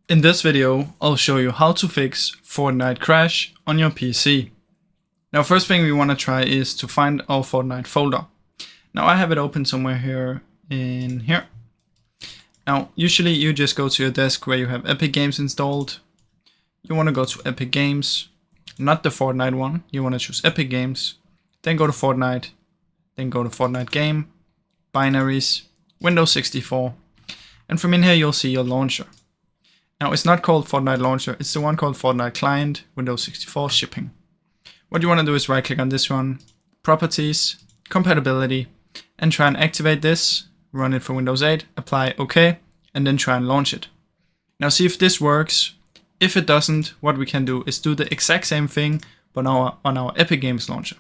In this video, I'll show you how to fix Fortnite crash on your PC. Now, first thing we want to try is to find our Fortnite folder. Now, I have it open somewhere here in here. Now, usually you just go to your desk where you have Epic Games installed. You want to go to Epic Games, not the Fortnite one. You want to choose Epic Games, then go to Fortnite, then go to Fortnite game, binaries, Windows 64. And from in here, you'll see your launcher. Now, it's not called Fortnite Launcher, it's the one called Fortnite Client, Windows 64 Shipping. What you want to do is right click on this one, Properties, Compatibility, and try and activate this, run it for Windows 8, apply OK, and then try and launch it. Now see if this works. If it doesn't, what we can do is do the exact same thing, but on our Epic Games launcher.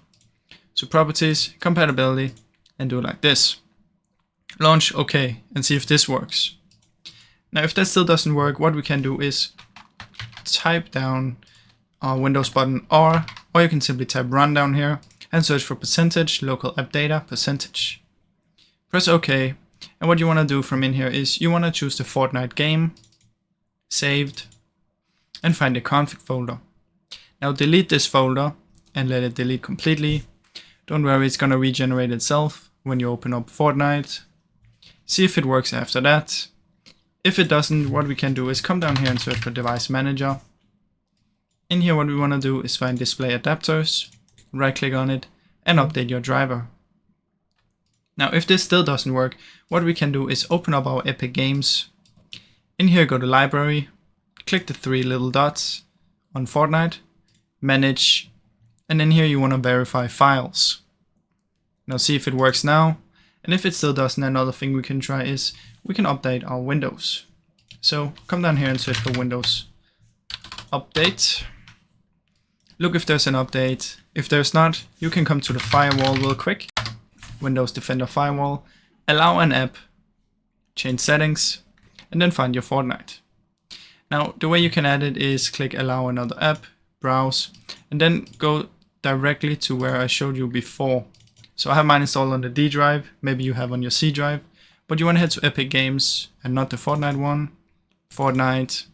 So Properties, Compatibility, and do it like this. Launch OK, and see if this works. Now, if that still doesn't work, what we can do is type down our Windows button R, or you can simply type run down here and search for percentage, local app data, percentage. Press OK. And what you want to do from in here is you want to choose the Fortnite game, saved, and find the config folder. Now delete this folder and let it delete completely. Don't worry, it's going to regenerate itself when you open up Fortnite. See if it works after that. If it doesn't, what we can do is come down here and search for Device Manager. In here, what we want to do is find Display Adapters, right click on it, and update your driver. Now, if this still doesn't work, what we can do is open up our Epic Games. In here, go to Library, click the three little dots on Fortnite, Manage, and in here you want to verify files. Now see if it works now. And if it still doesn't, another thing we can try is we can update our Windows. So come down here and search for Windows Update. Look if there's an update. If there's not, you can come to the firewall real quick. Windows Defender Firewall. Allow an app. Change settings. And then find your Fortnite. Now the way you can add it is click Allow another app. Browse. And then go directly to where I showed you before. So I have mine installed on the D drive, maybe you have on your C drive, but you want to head to Epic Games and not the Fortnite one, Fortnite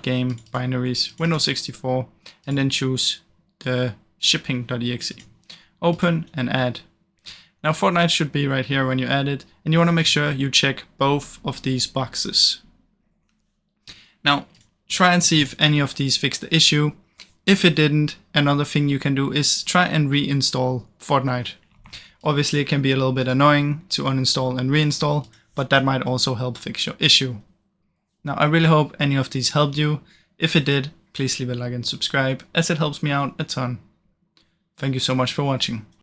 game, binaries, Windows 64, and then choose the shipping.exe. Open and add. Now Fortnite should be right here when you add it, and you want to make sure you check both of these boxes. Now try and see if any of these fix the issue. If it didn't, another thing you can do is try and reinstall Fortnite. Obviously, it can be a little bit annoying to uninstall and reinstall, but that might also help fix your issue. Now, I really hope any of these helped you. If it did, please leave a like and subscribe, as it helps me out a ton. Thank you so much for watching.